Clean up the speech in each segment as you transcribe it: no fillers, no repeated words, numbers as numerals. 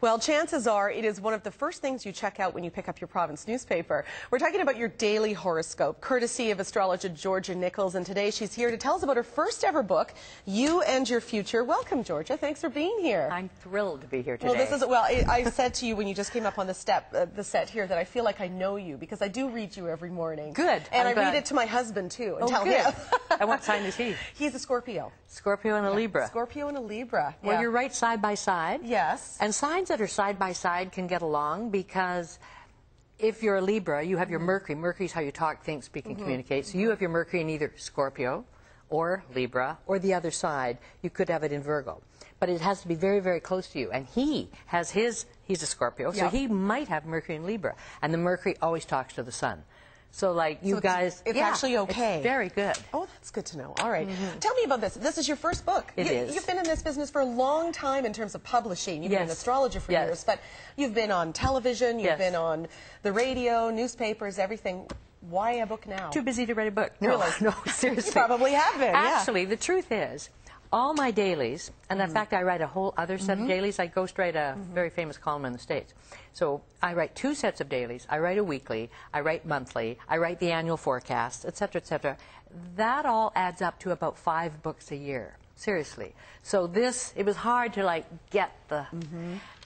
Well, chances are it is one of the first things you check out when you pick up your province newspaper. We're talking about your daily horoscope, courtesy of astrologer Georgia Nicols, and today she's here to tell us about her first ever book, You and Your Future. Welcome, Georgia. Thanks for being here. I'm thrilled to be here today. Well, I said to you when you just came up on the set here, that I feel like I know you because I do read you every morning. Good. And I read it to my husband too and tell him. And what sign is he? He's a Scorpio. Scorpio and a Libra. Scorpio and a Libra. Well, you're right side by side. Yes. And signs that are side by side can get along because if you're a Libra, you have your Mercury. Mercury's how you talk, think, speak, and communicate. So you have your Mercury in either Scorpio or Libra or the other side. You could have it in Virgo. But it has to be very, very close to you. And he has he's a Scorpio, so he might have Mercury in Libra. And the Mercury always talks to the Sun. So, like, you guys... It's actually okay. It's very good. Oh, that's good to know. All right. Tell me about this. This is your first book. It is. You've been in this business for a long time in terms of publishing. You've been an astrologer for years, but you've been on television, you've been on the radio, newspapers, everything. Why a book now? Too busy to write a book. No, really? No, seriously. You probably have been, Actually, the truth is, all my dailies, and in fact I write a whole other set of dailies. I ghostwrite a very famous column in the States. So I write 2 sets of dailies. I write a weekly, I write monthly, I write the annual forecast, etc., etc. That all adds up to about 5 books a year. Seriously. So it was hard to like get the,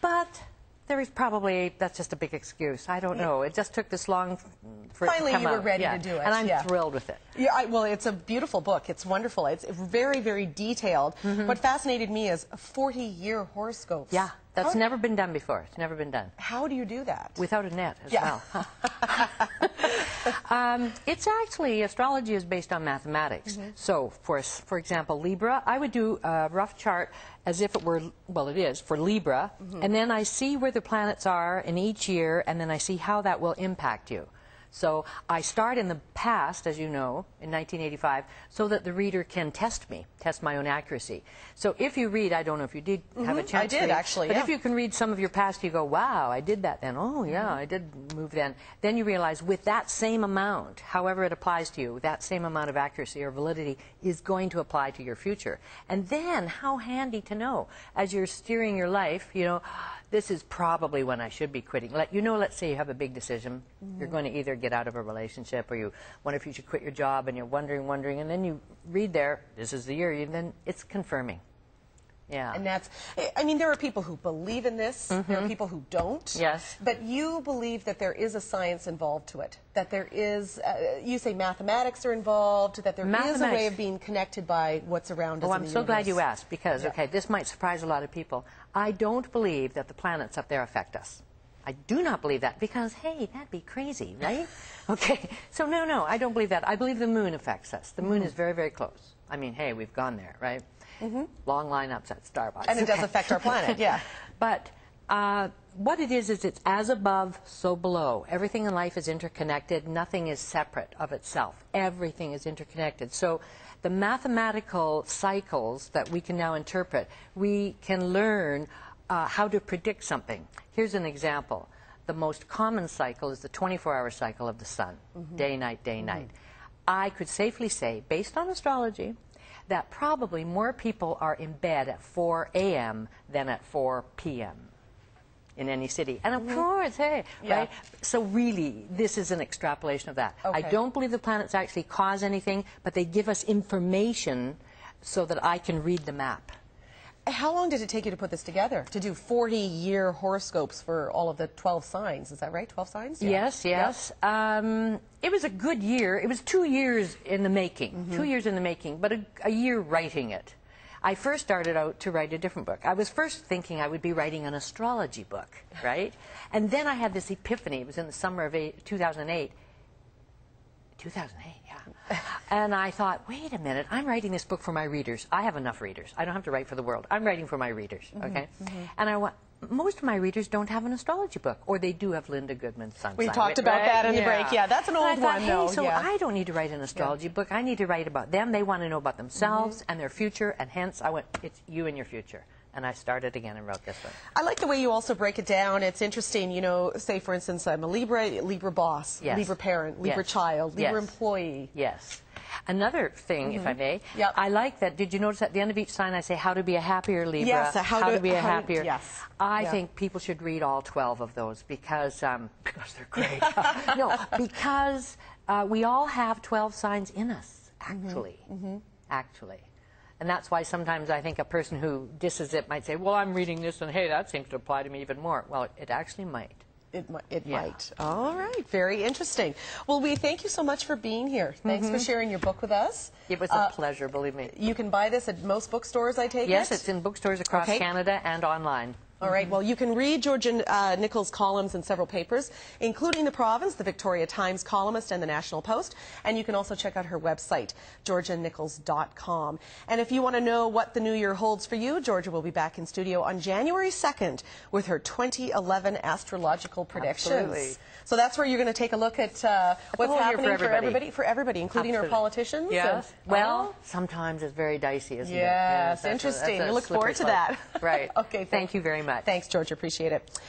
but there is probably, that's just a big excuse. I don't know. It just took this long for Finally, it to come you were out. ready to do it. And I'm thrilled with it. Yeah, well, it's a beautiful book. It's wonderful. It's very, very detailed. What fascinated me is a 40-year horoscope. Yeah, that's never been done before. It's never been done. How do you do that? Without a net as well. It's actually, astrology is based on mathematics. So, for example, Libra, I would do a rough chart as if it were, well, it is, for Libra, and then I see where the planets are in each year, and then I see how that will impact you. So I start in the past, as you know, in 1985, so that the reader can test me, test my own accuracy. So if you read, I don't know if you did have a chance I did, to read, actually, but if you can read some of your past, you go, wow, I did that then. Oh, yeah, I did move then. Then you realize with that same amount, however it applies to you, that same amount of accuracy or validity is going to apply to your future. And then how handy to know as you're steering your life, you know, this is probably when I should be quitting. Let's say you have a big decision. You're going to either get out of a relationship or you wonder if you should quit your job and you're wondering, and then you read there, this is the year, and then it's confirming. Yeah. And that's, I mean, there are people who believe in this, there are people who don't. Yes. But you believe that there is a science involved to it, that there is, you say mathematics are involved, that there is a way of being connected by what's around us. Oh, I'm so glad you asked, because, okay, this might surprise a lot of people. I don't believe that the planets up there affect us. I do not believe that, because, hey, that'd be crazy, right? Okay, so no, I don't believe that. I believe the moon affects us. The moon is very, very close. I mean, hey, we've gone there, right? Long lineups at Starbucks. And it does affect our planet, yeah. But what it is it's as above, so below. Everything in life is interconnected. Nothing is separate of itself. Everything is interconnected. So the mathematical cycles that we can now interpret, we can learn how to predict something. Here's an example. The most common cycle is the 24-hour cycle of the sun. Day, night, day, night. I could safely say, based on astrology, that probably more people are in bed at 4 a.m. than at 4 p.m. in any city. And of course, hey, right? So really, this is an extrapolation of that. I don't believe the planets actually cause anything, but they give us information so that I can read the map. How long did it take you to put this together? To do 40-year horoscopes for all of the 12 signs, is that right? 12 signs? Yeah. Yes. It was a good year. It was 2 years in the making. 2 years in the making, but a year writing it. I first started out to write a different book. I was first thinking I would be writing an astrology book, right? And then I had this epiphany. It was in the summer of 2008. 2008, yeah. And I thought, wait a minute, I'm writing this book for my readers. I have enough readers. I don't have to write for the world. I'm writing for my readers, okay? And I want, most of my readers don't have an astrology book, or they do have Linda Goodman's Sun We sign, talked about that in the break. Yeah, that's an old one, though. So I don't need to write an astrology book. I need to write about them. They want to know about themselves and their future, and hence I went, it's you and your future. And I started again and wrote this one. I like the way you also break it down. It's interesting, you know, say, for instance, I'm a Libra boss, Libra parent, Libra child, Libra employee. Yes. Another thing, if I may, Yep. I like that. Did you notice at the end of each sign I say, how to be a happier Libra? Yes, how to be a happier. Yes. I Yeah. think people should read all 12 of those because they're great. No, because we all have 12 signs in us, actually. Actually. And that's why sometimes I think a person who disses it might say, well, I'm reading this and hey, that seems to apply to me even more. Well, it actually might. It might. All right. Very interesting. Well, we thank you so much for being here. Thanks for sharing your book with us. It was a pleasure, believe me. You can buy this at most bookstores, I take it? Yes, it's in bookstores across Canada and online. All right. Well, you can read Georgia Nicols' columns in several papers, including The Province, the Victoria Times Columnist, and the National Post. And you can also check out her website, georgianicols.com. And if you want to know what the new year holds for you, Georgia will be back in studio on January 2nd with her 2011 astrological predictions. Absolutely. So that's where you're going to take a look at what's happening for everybody, including our politicians. Yes. Well, sometimes it's very dicey, isn't it? Yes, interesting. We look forward to that. Right. Okay. Thank you very much. Thanks, Georgia. Appreciate it.